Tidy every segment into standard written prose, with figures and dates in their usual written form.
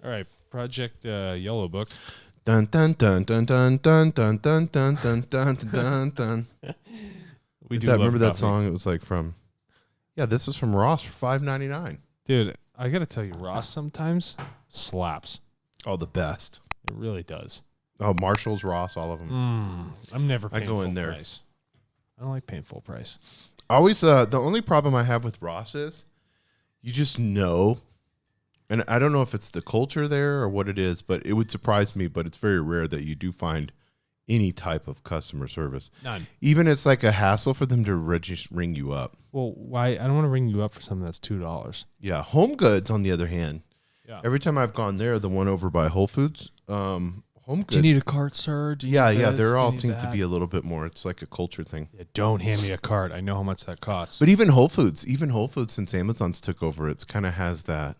All right, Project Yellow Book. Dun dun dun dun dun dun dun dun dun dun dun dun dun. Remember that song? It was like from. Yeah, this was from Ross for $5.99. Dude, I gotta tell you, Ross sometimes slaps. Oh, the best. It really does. Oh, Marshalls, Ross, all of them. I'm never paying go in full there. price. I don't like paying full price. Always, the only problem I have with Ross is you just know, and I don't know if it's the culture there or what it is, but it would surprise me, but it's very rare that you do find any type of customer service. None. Even it's like a hassle for them to ring you up. Well, why? I don't want to ring you up for something that's $2. Yeah. Home Goods, on the other hand, Yeah. every time I've gone there, the one over by Whole Foods, Home Goods. Do you need a cart, sir? Yeah. They're all seem to be a little bit more. It's like a culture thing. Yeah, don't hand me a cart. I know how much that costs. But even Whole Foods, since Amazon's took over, it's kind of has that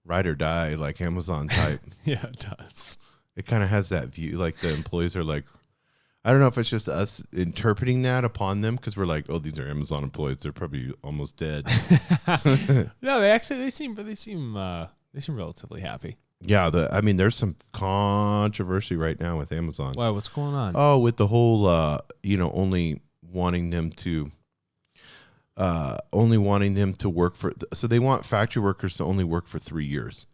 ride or die like Amazon type. Yeah, it does. It kind of has that view. Like the employees are like, I don't know if it's just us interpreting that upon them because we're like, oh, these are Amazon employees. They're probably almost dead. No, they seem relatively happy. Yeah, there's some controversy right now with Amazon. Wow, what's going on? Oh, with the whole, only wanting them to work for. So they want factory workers to only work for 3 years,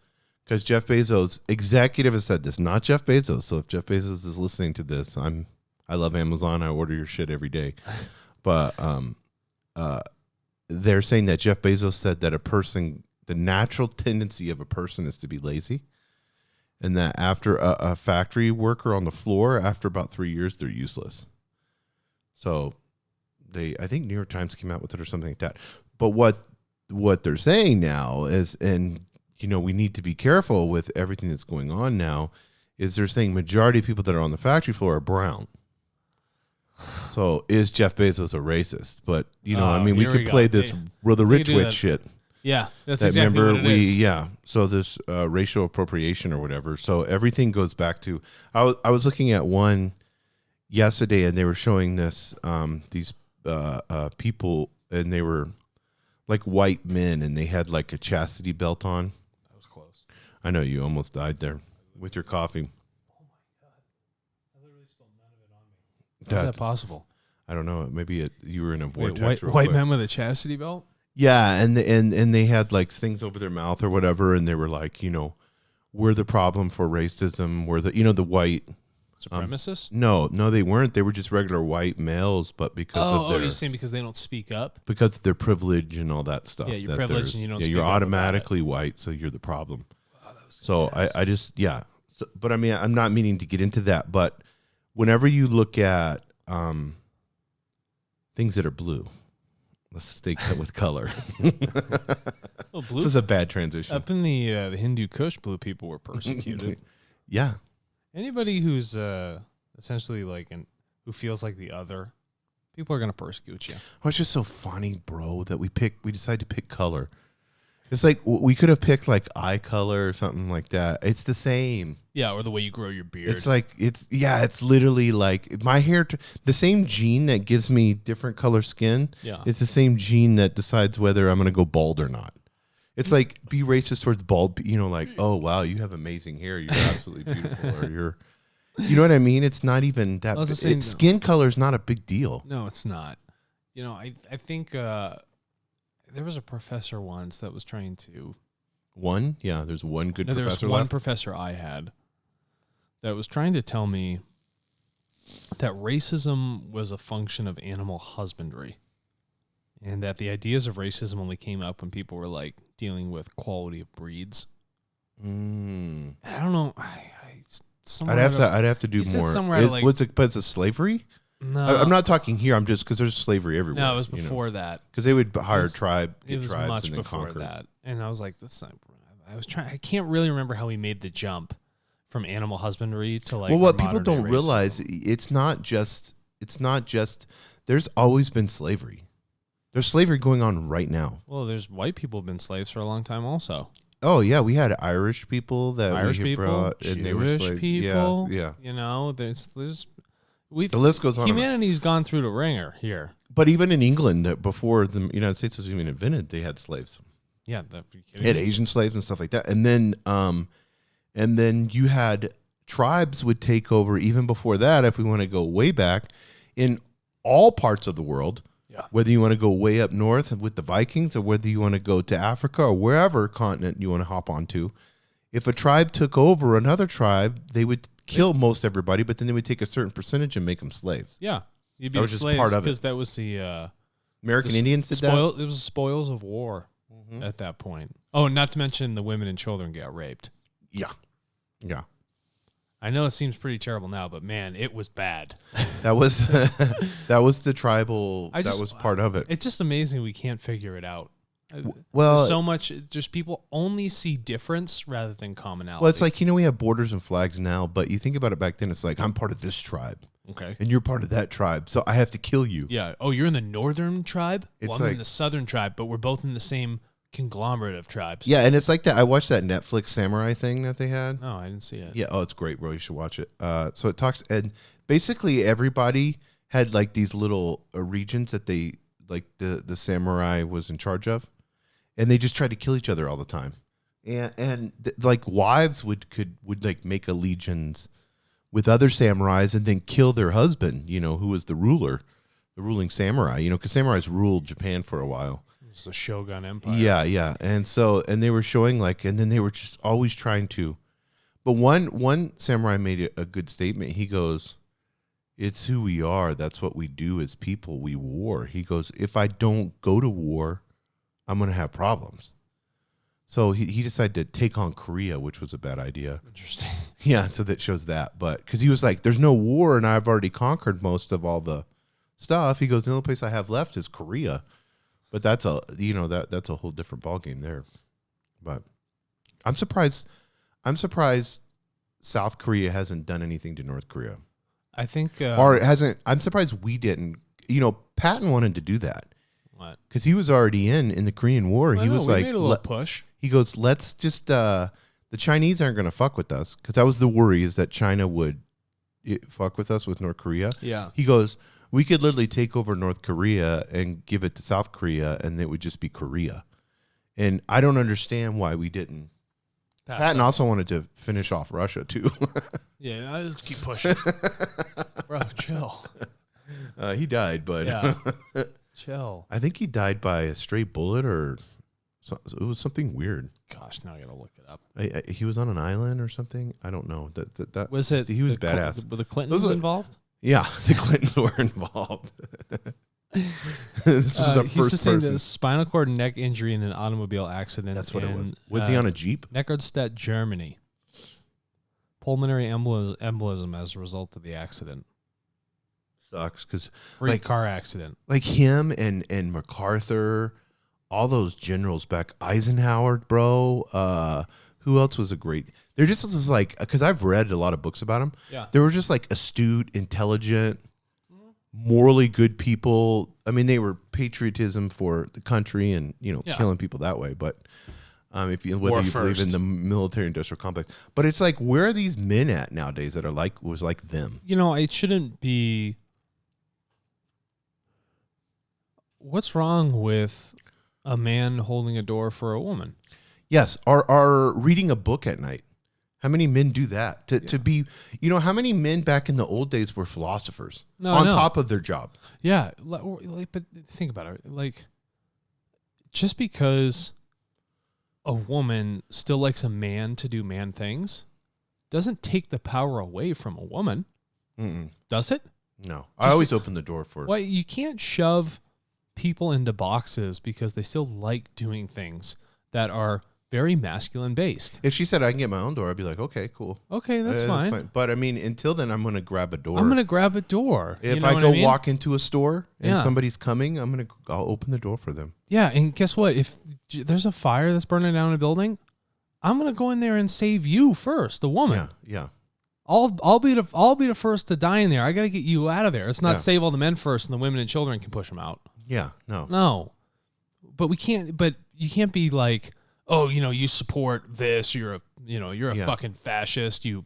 because Jeff Bezos, executive, has said this. Not Jeff Bezos. So if Jeff Bezos is listening to this, I love Amazon. I order your shit every day, but they're saying that Jeff Bezos said that the natural tendency of a person is to be lazy. And that after a factory worker on the floor, after about 3 years, they're useless. So I think New York Times came out with it or something like that. But what they're saying now is, and we need to be careful with everything that's going on now, is they're saying majority of people that are on the factory floor are brown. So is Jeff Bezos a racist? But we could play this the rich witch shit. Yeah, that's exactly what it is. Yeah, so this racial appropriation or whatever. So everything goes back to. I was looking at one yesterday, and they were showing these people, and they were like white men, and they had like a chastity belt on. That was close. I know you almost died there with your coffee. Oh my god! I literally spilled none of it on me. How is that possible? I don't know. Maybe you were in a vortex. White men with a chastity belt. Yeah, and they had like things over their mouth or whatever, and they were like, we're the problem for racism. We're the white supremacists. No, they weren't. They were just regular white males, but because of their you're saying because they don't speak up, because of their privilege and all that stuff. Yeah, you're privileged and you don't. Yeah, speak you're up automatically white, so you're the problem. Wow, that was so I just but I mean, I'm not meaning to get into that, but whenever you look at things that are blue. Let's stay with color. Well, this is a bad transition. Up in the Hindu Kush, blue people were persecuted. Yeah. Anybody who's essentially who feels like the other, people are going to persecute you. Oh, it's just so funny, bro, that we decided to pick color. It's like we could have picked like eye color or something like that. It's the same. Yeah, or the way you grow your beard. It's like it's literally like my hair. The same gene that gives me different color skin. Yeah, it's the same gene that decides whether I'm going to go bald or not. It's like be racist towards bald. Like, oh wow, you have amazing hair. You're absolutely beautiful. Or you're, you know what I mean? It's not even that. Skin color is not a big deal. No, it's not. I think. There was a professor once that was trying to... One? Yeah, there's one good professor left. There was one professor I had that was trying to tell me that racism was a function of animal husbandry, and that the ideas of racism only came up when people were like dealing with quality of breeds. I don't know. I'd have to do more. What's it? But it's a slavery. No, I'm not talking here. I'm just because there's slavery everywhere. No, it was before that. Because they would hire tribes and much then before conquer. That. And I was like, I can't really remember how he made the jump from animal husbandry to like. Well, what people don't realize, it's not just. There's always been slavery. There's slavery going on right now. Well, there's white people have been slaves for a long time also. Oh yeah, we had Irish people that brought, and Jewish they were slaves. people. Yeah. There's the list goes on. Humanity's gone through the ringer here. But even in England, before the United States was even invented, they had slaves. Yeah, they had Asian slaves and stuff like that. And then And then you had tribes would take over even before that, if we want to go way back, in all parts of the world. Yeah. Whether you want to go way up north with the Vikings or whether you want to go to Africa or wherever continent you want to hop onto, if a tribe took over another tribe, they would kill most everybody, but then they would take a certain percentage and make them slaves. Yeah. You'd be That was just slaves part of it. because that was the American Indians did spoil. that. It was spoils of war at that point. Oh, not to mention the women and children got raped. Yeah. Yeah. I know it seems pretty terrible now, but man, it was bad. That was that was the tribal. That was part of it. It's just amazing we can't figure it out. Well, There's so much. Just people only see difference rather than commonality. well, it's like, we have borders and flags now, but you think about it back then. It's like, I'm part of this tribe, okay, and you're part of that tribe, so I have to kill you. yeah. Oh, you're in the northern tribe. It's Well, I'm like- in the southern tribe, but we're both in the same conglomerate of tribes. Yeah, and it's like that. I watched that Netflix samurai thing that they had. No, I didn't see it. Yeah. Oh, it's great, bro. You should watch it. So it talks, and basically everybody had like these little regions that they like the samurai was in charge of, and they just tried to kill each other all the time, and like wives would like make allegiance with other samurais and then kill their husband, who was the ruling samurai, because samurais ruled Japan for a while. It's the Shogun Empire. Yeah, yeah. And they were showing and then they were just always trying to. But one samurai made a good statement. He goes, "It's who we are. That's what we do as people. We war." He goes, "If I don't go to war, I'm going to have problems." So he decided to take on Korea, which was a bad idea. Interesting. Yeah, so that shows that. But because he was like, "There's no war, and I've already conquered most of all the stuff." He goes, "The only place I have left is Korea." But that's that's a whole different ballgame there. But I'm surprised South Korea hasn't done anything to North Korea. I think Or it hasn't. I'm surprised we didn't. Patton wanted to do that. What? Because he was already in the Korean War. He was like, made a little push. He goes, "Let's just the Chinese aren't going to fuck with us." Because that was the worry, is that China would fuck with us with North Korea. Yeah. He goes, "We could literally take over North Korea and give it to South Korea, and it would just be Korea." And I don't understand why we didn't. Patton also wanted to finish off Russia too. Yeah, let's keep pushing. Bro, chill. He died, but Yeah. Chill. I think he died by a stray bullet, or it was something weird. Gosh, now I gotta look it up. He was on an island or something. I don't know. That Was it? He was badass. Were the Clintons involved? Yeah, the Clintons were involved. This was the He first sustained person. a spinal cord and neck injury in an automobile accident. That's what it was. in, Was he on a Jeep? Neckarstadt, Germany. Pulmonary embolism as a result of the accident. Sucks because Freak car accident. like him and MacArthur, all those generals back, Eisenhower, bro. Who else was a great? There just was like, because I've read a lot of books about them. Yeah. They were just like astute, intelligent, morally good people. I mean, they were patriotism for the country and killing people that way. But whether you believe in the military-industrial complex, but it's like, where are these men at nowadays that are like them? It shouldn't be. What's wrong with a man holding a door for a woman? Yes, are reading a book at night. How many men do that? To be, how many men back in the old days were philosophers on top of their job? Yeah, but think about it. Like, just because a woman still likes a man to do man things doesn't take the power away from a woman. Mm-mm. Does it? No. I always open the door for... Well, you can't shove people into boxes because they still like doing things that are very masculine based. If she said I can get my own door, I'd be like, okay, cool. Okay, that's fine. But I mean, until then, I'm going to grab a door. I'm going to grab a door. If I go walk into a store and somebody's coming, I'll open the door for them. Yeah, and guess what? If there's a fire that's burning down a building, I'm going to go in there and save you first, the woman. Yeah. I'll be the first to die in there. I got to get you out of there. It's not save all the men first and the women and children can push them out. Yeah, no. No. But you can't be like, "Oh, you support this, you're a fucking fascist, you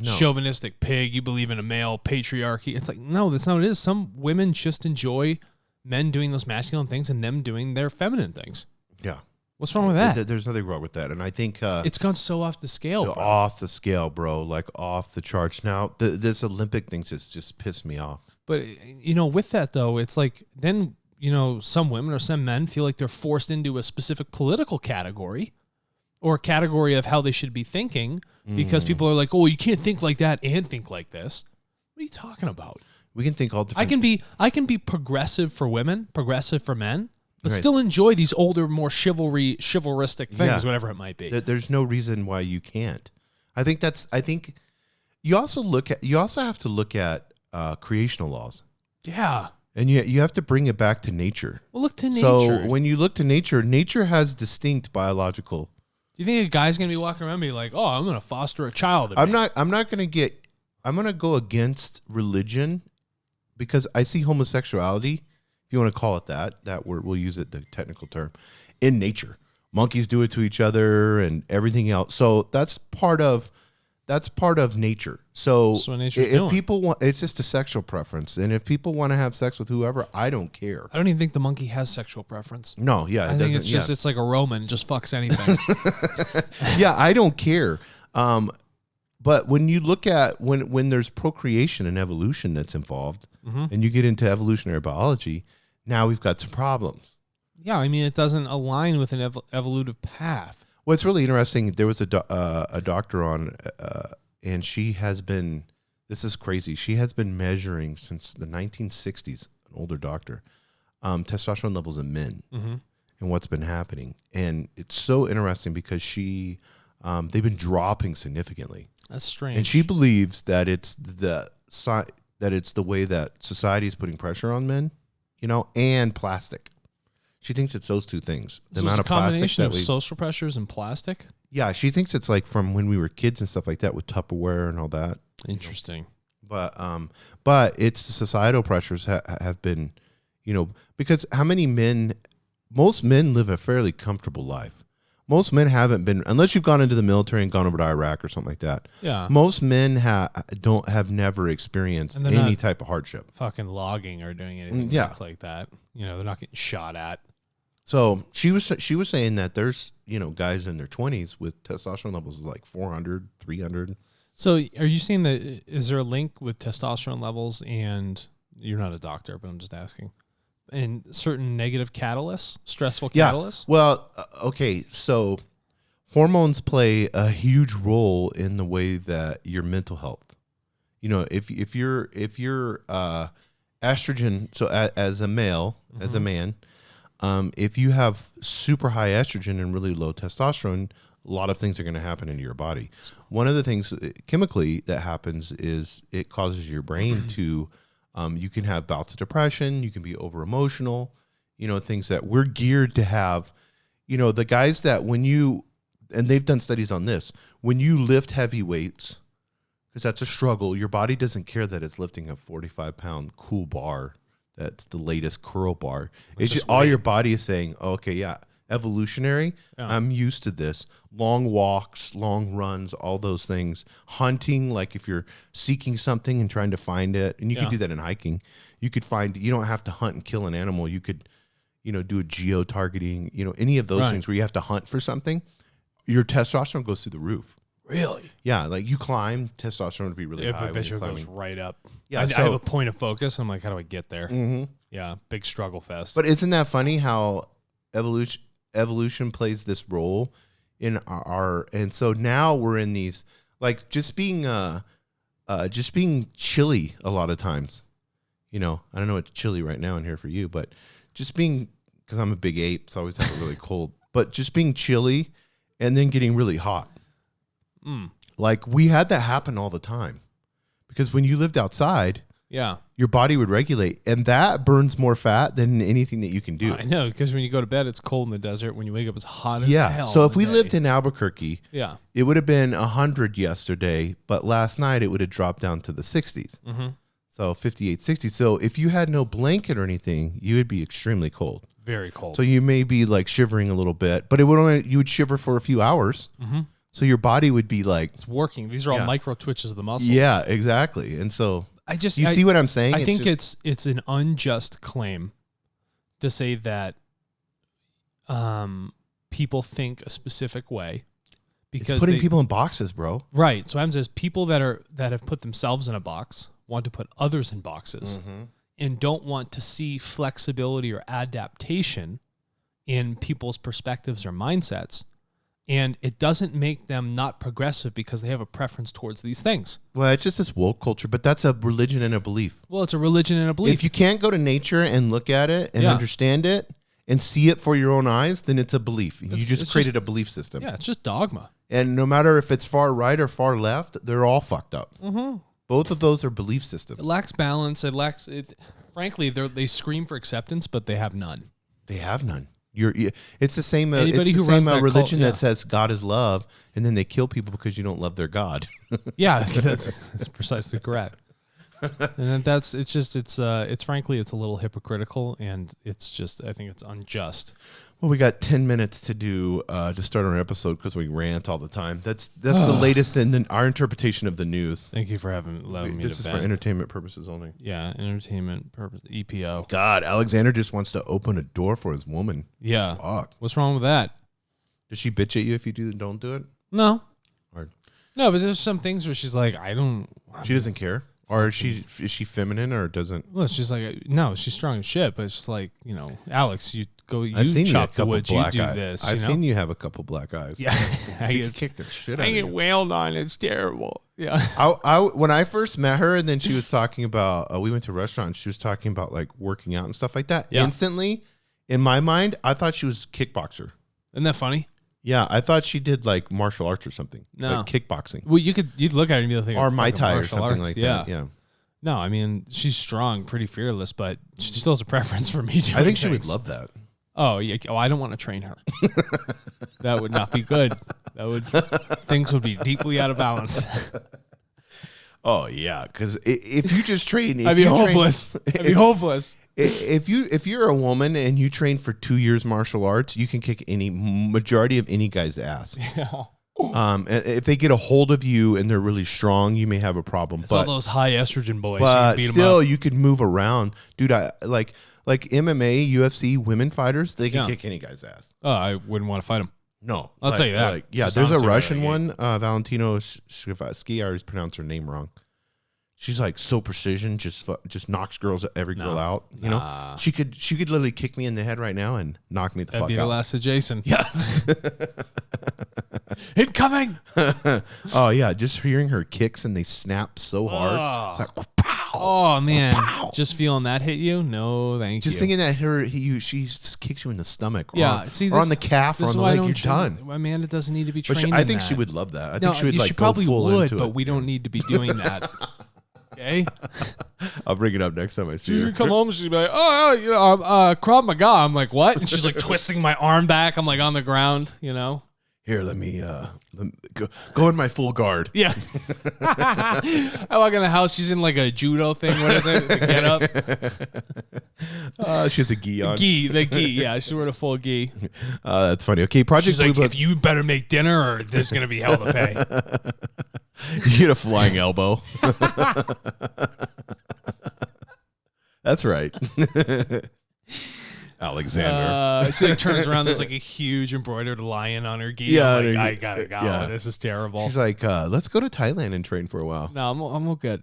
chauvinistic pig, you believe in a male patriarchy." It's like, no, that's not what it is. Some women just enjoy men doing those masculine things and them doing their feminine things. Yeah. What's wrong with that? There's nothing wrong with that. And I think it's gone so off the scale, bro. Off the scale, bro. Like off the charts. Now, this Olympic thing just pissed me off. But, with that, though, it's like then, some women or some men feel like they're forced into a specific political category or a category of how they should be thinking because people are like, oh, you can't think like that and think like this. What are you talking about? We can think all different. I can be progressive for women, progressive for men, but Right. still enjoy these older, more chivalristic things, whatever it might be. There's no reason why you can't. I think you also have to look at creational laws. Yeah. And you have to bring it back to nature. Well, look to nature. So when you look to nature has distinct biological. Do you think a guy's going to be walking around and be like, oh, I'm going to foster a child? I'm not going to go against religion because I see homosexuality, if you want to call it that word, we'll use it, the technical term, in nature. Monkeys do it to each other and everything else. So that's part of nature. So that's what nature's if doing. people want, it's just a sexual preference. And if people want to have sex with whoever, I don't care. I don't even think the monkey has sexual preference. No, yeah, I think it's just it's like a Roman, just fucks anything. Yeah, I don't care. But when you look at when there's procreation and evolution that's involved, and you get into evolutionary biology, now we've got some problems. Yeah, I mean, it doesn't align with an evolutive path. What's really interesting, there was a doctor on, and she has been, this is crazy, she has been measuring since the 1960s, an older doctor, testosterone levels in men and what's been happening. And it's so interesting because they've been dropping significantly. That's strange. And she believes that it's the way that society is putting pressure on men, and plastic. She thinks it's those two things. The amount of plastic that social pressures and plastic. Yeah, she thinks it's like from when we were kids and stuff like that with Tupperware and all that. Interesting. But it's the societal pressures have been, because most men live a fairly comfortable life. Most men haven't been, unless you've gone into the military and gone over to Iraq or something like that. Yeah. Most men have never experienced any type of hardship. Fucking logging or doing anything that's like that. They're not getting shot at. So she was saying that there's, guys in their 20s with testosterone levels like 400, 300. So are you saying that, is there a link with testosterone levels and, you're not a doctor, but I'm just asking, and certain negative catalysts, stressful catalysts? Yeah. Well, okay. So hormones play a huge role in the way that your mental health, if you're estrogen, so as a male, as a man, if you have super high estrogen and really low testosterone, a lot of things are going to happen into your body. One of the things chemically that happens is it causes your brain to, you can have bouts of depression. You can be over emotional, things that we're geared to have. The guys that and they've done studies on this, when you lift heavy weights, because that's a struggle, your body doesn't care that it's lifting a 45-pound cool bar. That's the latest curl bar. It's just all your body is saying, oh, okay, yeah, evolutionary. Yeah. I'm used to this. Long walks, long runs, all those things. Hunting, like if you're seeking something and trying to find it, and you could do that in hiking. You don't have to hunt and kill an animal. You could, do a geo-targeting, any of those things where you have to hunt for something. Your testosterone goes through the roof. Really? Yeah, like you climb, testosterone would be really high. I bet you it goes right up. Yeah, I have a point of focus. I'm like, how do I get there? Mm-hmm. Yeah, big struggle fest. But isn't that funny how evolution plays this role in and so now we're in these, like, just being chilly a lot of times. I don't know what's chilly right now in here for you, but just being, because I'm a big ape, so I always have it really cold. But just being chilly and then getting really hot. Like we had that happen all the time, because when you lived outside, your body would regulate, and that burns more fat than anything that you can do. I know, because when you go to bed, it's cold in the desert. When you wake up, it's hot as hell. So if we lived in Albuquerque, it would have been 100 yesterday, but last night it would have dropped down to the 60s. Mm-hmm. So 58, 60. So if you had no blanket or anything, you would be extremely cold. Very cold. So you may be like shivering a little bit, but you would shiver for a few hours. Mm-hmm. So your body would be like, it's working. These are all micro twitches of the muscles. Yeah, exactly. And so you see what I'm saying? I think it's an unjust claim to say that people think a specific way. Because it's putting people in boxes, bro. Right. So what happens is people that have put themselves in a box want to put others in boxes and don't want to see flexibility or adaptation in people's perspectives or mindsets. And it doesn't make them not progressive because they have a preference towards these things. Well, it's just this woke culture, but that's a religion and a belief. Well, it's a religion and a belief. If you can't go to nature and look at it and understand it and see it for your own eyes, then it's a belief. You just created a belief system. Yeah, it's just dogma. And no matter if it's far right or far left, they're all fucked up. Both of those are belief systems. It lacks balance. Frankly, they scream for acceptance, but they have none. They have none. It's the same. Anybody it's who the same runs that religion cult, that says God is love, and then they kill people because you don't love their God. Yeah, that's precisely correct. And then it's frankly it's a little hypocritical, and I think it's unjust. Well, we got 10 minutes to do to start our episode because we rant all the time. That's the latest in our interpretation of the news. Thank you for allowing me to This is for entertainment purposes only. Yeah, entertainment purpose. EPO. God, Alexander just wants to open a door for his woman. Yeah. Fuck. What's wrong with that? Does she bitch at you if you don't do it? No. Or no, but there's some things where she's like, She doesn't care. Or is she feminine or doesn't? Well, she's like, no, she's strong as shit, but it's just like, Alex, you chop the wood, you do this. I've seen you have a couple black eyes. Yeah. I kick the shit out of you. I get wailed on. It's terrible. Yeah. When I first met her and then she was talking about, we went to a restaurant, she was talking about like working out and stuff like that. Yeah. Instantly, in my mind, I thought she was a kickboxer. Isn't that funny? Yeah, I thought she did like martial arts or something. No. Like kickboxing. Well, you'd look at her and be like, or Muay Thai or something like that. Yeah. No, I mean, she's strong, pretty fearless, but she still has a preference for me doing I think things. she would love that. Oh, yeah. Oh, I don't want to train her. That would not be good. Things would be deeply out of balance. Oh, yeah, because if you just train... I'd be hopeless. I'd be hopeless. If you're a woman and you train for 2 years martial arts, you can kick any majority of any guy's ass. Yeah. If they get a hold of you and they're really strong, you may have a problem. It's all those high estrogen boys. But still, you could move around, dude. I like MMA, UFC, women fighters. They can kick any guy's ass. Oh, I wouldn't want to fight them. No, I'll tell you that. There's a Russian one, Valentino Shavatsky. I always pronounce her name wrong. She's like so precision, just knocks every girl out. You know, she could literally kick me in the head right now and knock me the fuck out. That'd be the last of Jason. Yeah. Incoming. Oh yeah, just hearing her kicks and they snap so hard. It's like, pow, oh man, pow. Just feeling that hit you? No, thank you. Just thinking that she just kicks you in the stomach. Or on the calf or on the leg. You're done. Amanda doesn't need to be trained. I think she would love that. I think she would she like probably go full would, into but it. we don't need to be doing that. Okay. I'll bring it up next time I see her. She'd come home, she'd be like, Krav Maga. I'm like, what? And she's like twisting my arm back. I'm like on the ground, Here, let me go in my full guard. Yeah. I walk in the house. She's in like a judo thing. What is it? The get up. She has a gi on. The gi. Yeah, she's wearing a full gi. That's funny. Okay, Project Bluebook. If you better make dinner or there's going to be hell to pay. You get a flying elbow. That's right. Alexander. She like turns around. There's like a huge embroidered lion on her gi. Yeah, I gotta go. Yeah. This is terrible. She's like, let's go to Thailand and train for a while. No, I'm all good.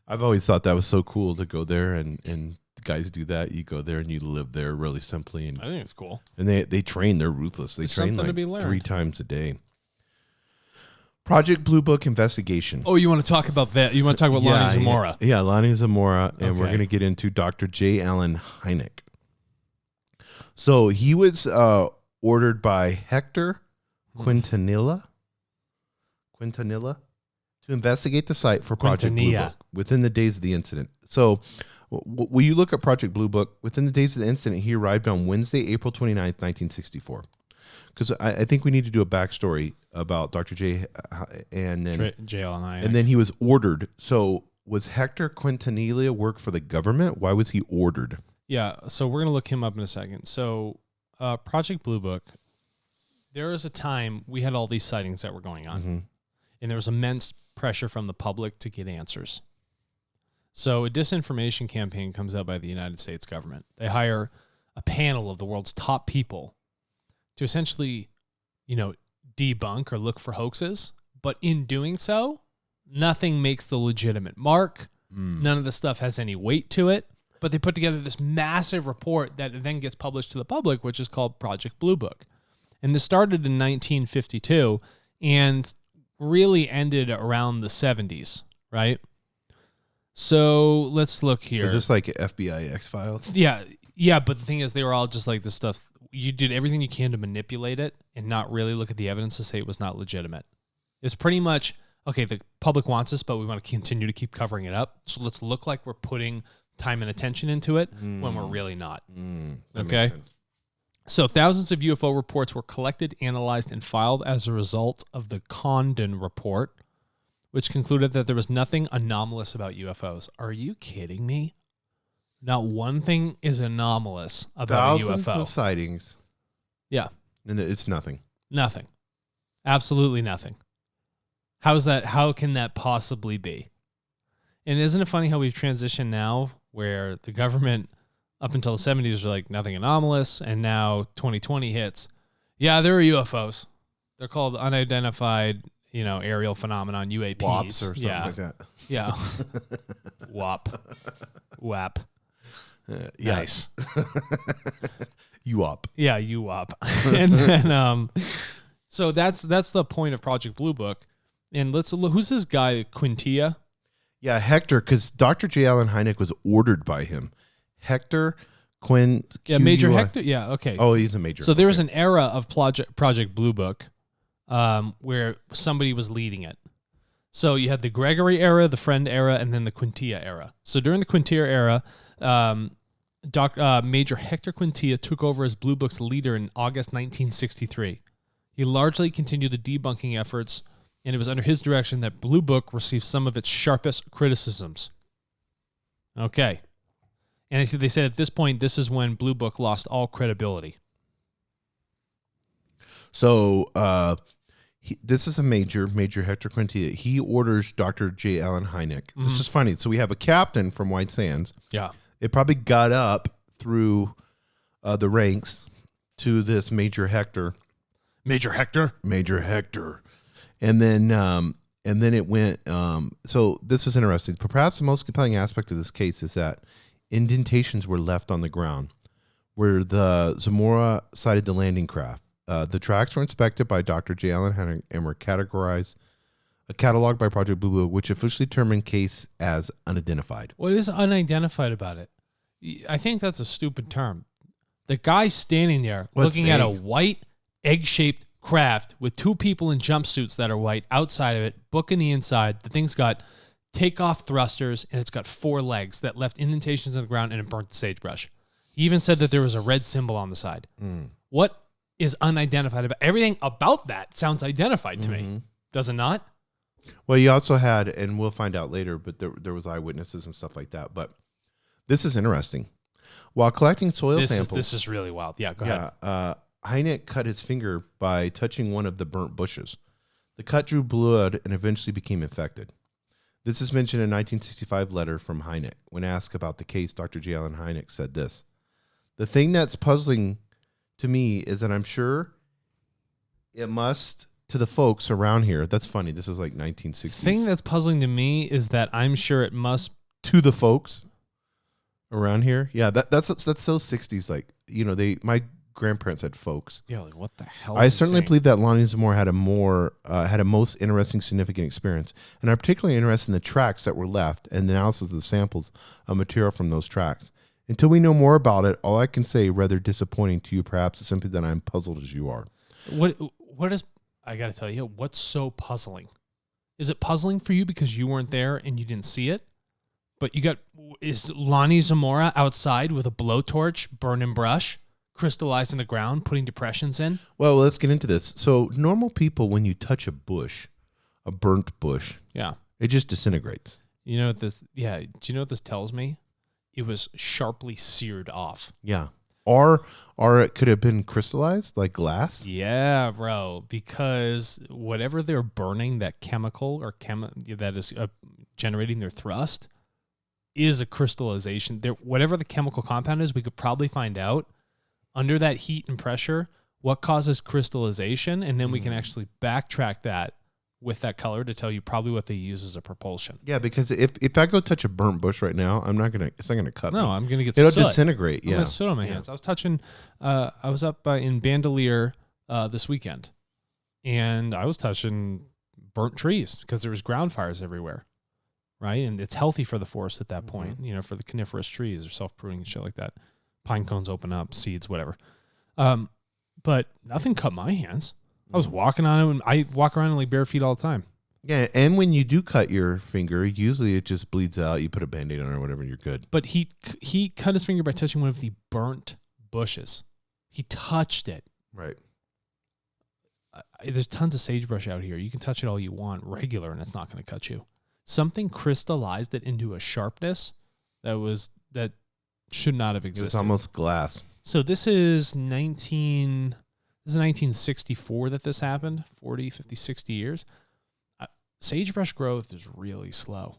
I've always thought that was so cool to go there and guys do that. You go there and you live there really simply. And I think it's cool. And they train. They're ruthless. They train like 3 times a day. Project Bluebook investigation. Oh, you want to talk about that? You want to talk about Lonnie Zamora? Yeah, Lonnie Zamora, and we're going to get into Dr. J. Allen Hynek. So he was ordered by Hector Quintanilla to investigate the site for Project Bluebook within the days of the incident. So when you look at Project Bluebook, within the days of the incident, he arrived on Wednesday, April 29th, 1964. Because I think we need to do a backstory about Dr. J. And then J. Allen Hynek. And then he was ordered. So was Hector Quintanilla work for the government? Why was he ordered? Yeah, so we're going to look him up in a second. So Project Bluebook, there was a time we had all these sightings that were going on, and there was immense pressure from the public to get answers. So a disinformation campaign comes out by the United States government. They hire a panel of the world's top people to essentially debunk or look for hoaxes. But in doing so, nothing makes the legitimate mark. None of the stuff has any weight to it. But they put together this massive report that then gets published to the public, which is called Project Bluebook. And this started in 1952 and really ended around the 70s, right? So let's look here. Is this like FBI X-Files? Yeah, but the thing is, they were all just like this stuff. You did everything you can to manipulate it and not really look at the evidence to say it was not legitimate. It's pretty much, okay, the public wants this, but we want to continue to keep covering it up. So let's look like we're putting time and attention into it when we're really not. Okay? So thousands of UFO reports were collected, analyzed, and filed as a result of the Condon report, which concluded that there was nothing anomalous about UFOs. Are you kidding me? Not one thing is anomalous about Thousands a UFO. of sightings. Yeah. And it's nothing. Nothing. Absolutely nothing. How can that possibly be? And isn't it funny how we've transitioned now where the government up until the 70s was like nothing anomalous, and now 2020 hits. Yeah, there are UFOs. They're called unidentified, aerial phenomenon, UAPs. WAPs or something like that. Yeah. WAP. Nice. UOP. Yeah, UOP. And then, so that's the point of Project Bluebook. And let's look, who's this guy, Quintilla? Yeah, Hector, because Dr. J. Allen Hynek was ordered by him. Hector Quinn. Yeah, Major Hector. Yeah, okay. Oh, he's a major. So there was an era of Project Bluebook where somebody was leading it. So you had the Gregory era, the Friend era, and then the Quintilla era. So during the Quintilla era, Major Hector Quintilla took over as Bluebook's leader in August 1963. He largely continued the debunking efforts, and it was under his direction that Bluebook received some of its sharpest criticisms. Okay. And they said at this point, this is when Bluebook lost all credibility. So this is a Major Hector Quintilla. He orders Dr. J. Allen Hynek. Mm-hmm. This is funny. So we have a captain from White Sands. Yeah. It probably got up through the ranks to this Major Hector. Major Hector. And then it went. So this is interesting. Perhaps the most compelling aspect of this case is that indentations were left on the ground where the Zamora sighted the landing craft. The tracks were inspected by Dr. J. Allen Hynek and were cataloged by Project Bluebook, which officially determined case as unidentified. What is unidentified about it? I think that's a stupid term. The guy standing there looking at a white egg-shaped craft with two people in jumpsuits that are white outside of it, book in the inside. The thing's got takeoff thrusters, and it's got 4 legs that left indentations in the ground, and it burnt the sagebrush. He even said that there was a red symbol on the side. What is unidentified about? Everything about that sounds identified to me. Does it not? Well, you also had, and we'll find out later, but there was eyewitnesses and stuff like that. But this is interesting. While collecting soil samples... This is really wild. Yeah, go ahead. Hynek cut his finger by touching one of the burnt bushes. The cut drew blood and eventually became infected. This is mentioned in a 1965 letter from Hynek. When asked about the case, Dr. J. Allen Hynek said this: "The thing that's puzzling to me is that I'm sure it must to the folks around here." That's funny. This is like 1960s. The thing that's puzzling to me is that I'm sure it must to the folks around here. Yeah, that's so 60s. Like, my grandparents had folks. Yeah, like what the hell? I certainly believe that Lonnie Zamora had a most interesting, significant experience, and I'm particularly interested in the tracks that were left and the analysis of the samples of material from those tracks. Until we know more about it, all I can say, rather disappointing to you, perhaps, is simply that I'm puzzled as you are. What is? I got to tell you, what's so puzzling? Is it puzzling for you because you weren't there and you didn't see it? But is Lonnie Zamora outside with a blowtorch, burning brush, crystallized in the ground, putting depressions in? Well, let's get into this. So normal people, when you touch a bush, a burnt bush, it just disintegrates. You know what this? Yeah. Do you know what this tells me? It was sharply seared off. Yeah. Or it could have been crystallized like glass. Yeah, bro. Because whatever they're burning, that chemical or that is generating their thrust is a crystallization. Whatever the chemical compound is, we could probably find out under that heat and pressure what causes crystallization, and then we can actually backtrack that with that color to tell you probably what they use as a propulsion. Yeah, because if I go touch a burnt bush right now, it's not gonna cut me. No, I'm gonna get It'll soot. disintegrate. I'm Yeah, gonna soot on my hands. I was touching. I was up in Bandelier this weekend, and I was touching burnt trees because there was ground fires everywhere, right? And it's healthy for the forest at that point, for the coniferous trees or self-pruning and shit like that. Pine cones open up, seeds, whatever. But nothing cut my hands. I was walking on it, and I walk around in like bare feet all the time. Yeah, and when you do cut your finger, usually it just bleeds out. You put a Band-Aid on it or whatever, you're good. But he cut his finger by touching one of the burnt bushes. He touched it. Right. There's tons of sagebrush out here. You can touch it all you want regular, and it's not going to cut you. Something crystallized it into a sharpness that should not have existed. It's almost glass. So this is 1964 that this happened, 40, 50, 60 years. Sagebrush growth is really slow.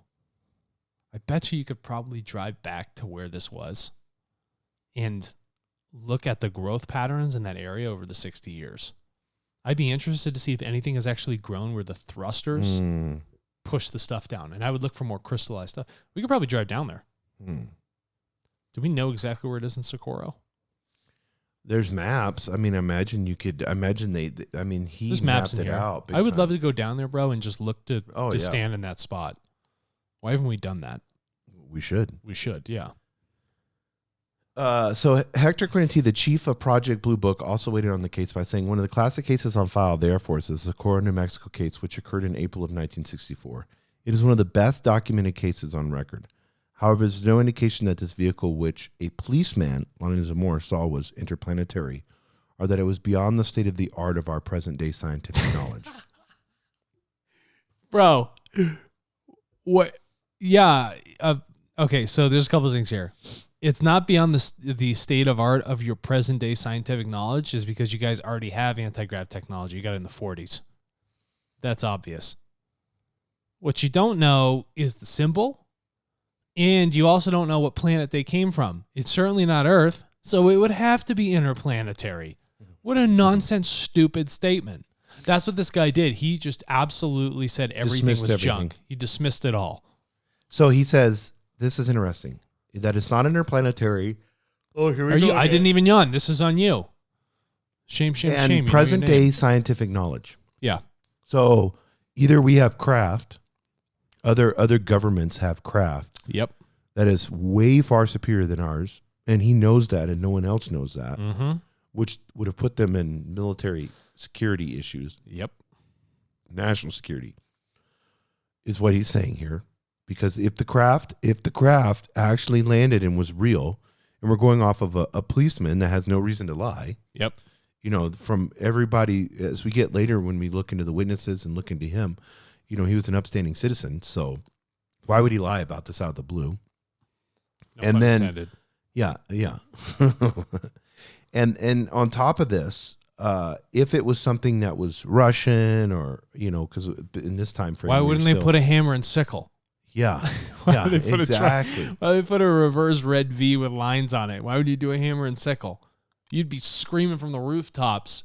I bet you could probably drive back to where this was and look at the growth patterns in that area over the 60 years. I'd be interested to see if anything has actually grown where the thrusters push the stuff down. And I would look for more crystallized stuff. We could probably drive down there. Do we know exactly where it is in Socorro? There's maps. I mean, imagine he There's mapped maps in it here. out. I would love to go down there, bro, and just look to yeah. stand in that spot. Why haven't we done that? We should. We should, yeah. So Hector Quinty, the chief of Project Bluebook, also weighed in on the case by saying one of the classic cases on file of the Air Force is the Socorro, New Mexico case, which occurred in April of 1964. It is one of the best documented cases on record. However, there's no indication that this vehicle, which a policeman, Lonnie Zamora, saw was interplanetary, or that it was beyond the state of the art of our present-day scientific knowledge. Bro, what? Yeah. Okay, so there's a couple of things here. It's not beyond the state of art of your present-day scientific knowledge is because you guys already have anti-grav technology. You got it in the 40s. That's obvious. What you don't know is the symbol. And you also don't know what planet they came from. It's certainly not Earth, so it would have to be interplanetary. What a nonsense, stupid statement. That's what this guy did. He just absolutely said everything was junk. He dismissed it all. So he says, this is interesting, that it's not interplanetary. Oh, here we go. I didn't even yawn. This is on you. Shame. And present-day scientific knowledge. Yeah. So either we have craft, other governments have craft. Yep. That is way far superior than ours, and he knows that, and no one else knows that, which would have put them in military security issues. Yep. National security is what he's saying here, because if the craft actually landed and was real, and we're going off of a policeman that has no reason to lie. Yep. From everybody as we get later when we look into the witnesses and look into him, he was an upstanding citizen, so. Why would he lie about this out of the blue? No and then, intended. Yeah. and on top of this, if it was something that was Russian or because in this time frame, why wouldn't they put a hammer and sickle? Yeah, exactly. Why would they put a reverse red V with lines on it? Why would you do a hammer and sickle? You'd be screaming from the rooftops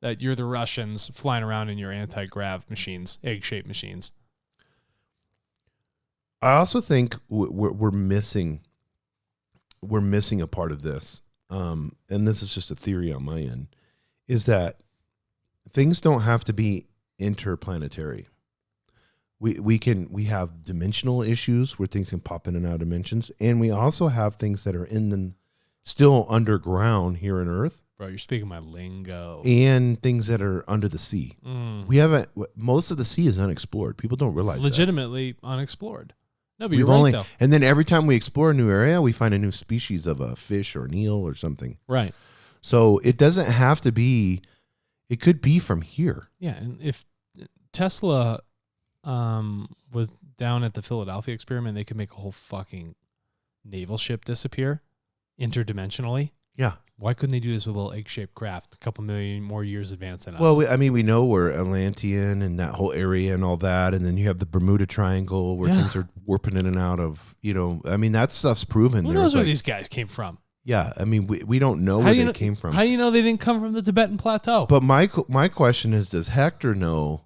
that you're the Russians flying around in your anti-grav machines, egg-shaped machines. I also think we're missing a part of this, and this is just a theory on my end, is that things don't have to be interplanetary. We have dimensional issues where things can pop in and out of dimensions, and we also have things that are still underground here on Earth. Bro, you're speaking my lingo. And things that are under the sea. Most of the sea is unexplored. People don't realize it's legitimately unexplored. No, but you're right, though. And then every time we explore a new area, we find a new species of a fish or an eel or something. Right. So it doesn't have to be, it could be from here. Yeah, and if Tesla was down at the Philadelphia experiment, they could make a whole fucking naval ship disappear interdimensionally. Yeah. Why couldn't they do this with a little egg-shaped craft a couple million more years advanced than us? Well, we know we're Atlantean and that whole area and all that, and then you have the Bermuda Triangle where things are warping in and out of, that stuff's proven. Who knows where these guys came from? Yeah, I mean, we don't know where they came from. How do you know they didn't come from the Tibetan Plateau? But my question is, does Hector know,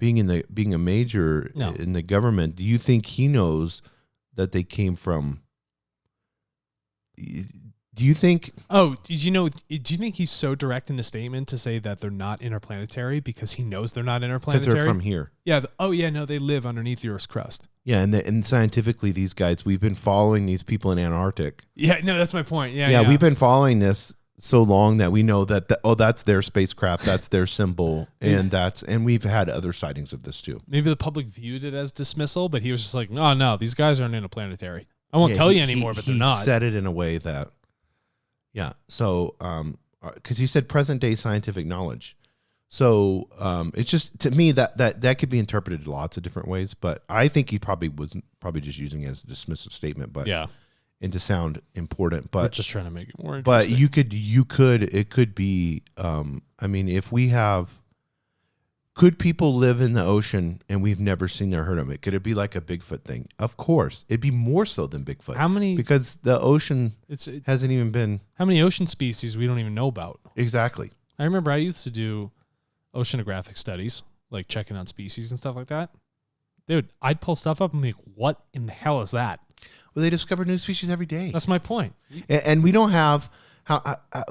being a major in the government, do you think he knows that they came from? Do you think? Oh, do you think he's so direct in the statement to say that they're not interplanetary because he knows they're not interplanetary? Because they're from here. Yeah. No, they live underneath the Earth's crust. Yeah, and scientifically, these guys, we've been following these people in Antarctic. Yeah, no, that's my point. Yeah, we've been following this so long that we know that that's their spacecraft, that's their symbol, and we've had other sightings of this too. Maybe the public viewed it as dismissal, but he was just like, no, these guys aren't interplanetary. I won't tell you anymore, but they're not. He said it in a way that. Yeah. So, because he said present day scientific knowledge. So, it's just, to me, that could be interpreted lots of different ways, but I think he was just using it as a dismissive statement, but yeah, and to sound important, but we're just trying to make it more interesting. But it could be, I mean, could people live in the ocean and we've never seen or heard of it? Could it be like a Bigfoot thing? Of course. It'd be more so than Bigfoot. How many? Because the ocean hasn't even been. How many ocean species we don't even know about? Exactly. I remember I used to do oceanographic studies, like checking on species and stuff like that. Dude, I'd pull stuff up and be like, what in the hell is that? Well, they discover new species every day. That's my point. And we don't have,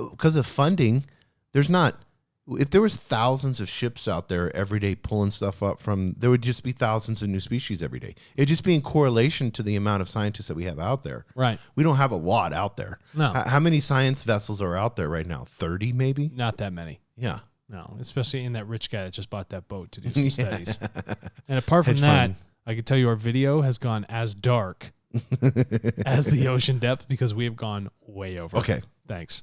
because of funding, there's not. If there was thousands of ships out there every day pulling stuff up there would just be thousands of new species every day. It'd just be in correlation to the amount of scientists that we have out there. Right. We don't have a lot out there. No. How many science vessels are out there right now? 30 maybe? Not that many. Yeah. No, especially in that rich guy that just bought that boat to do some studies. And apart from that, I can tell you our video has gone as dark as the ocean depth because we have gone way over. Okay. Thanks.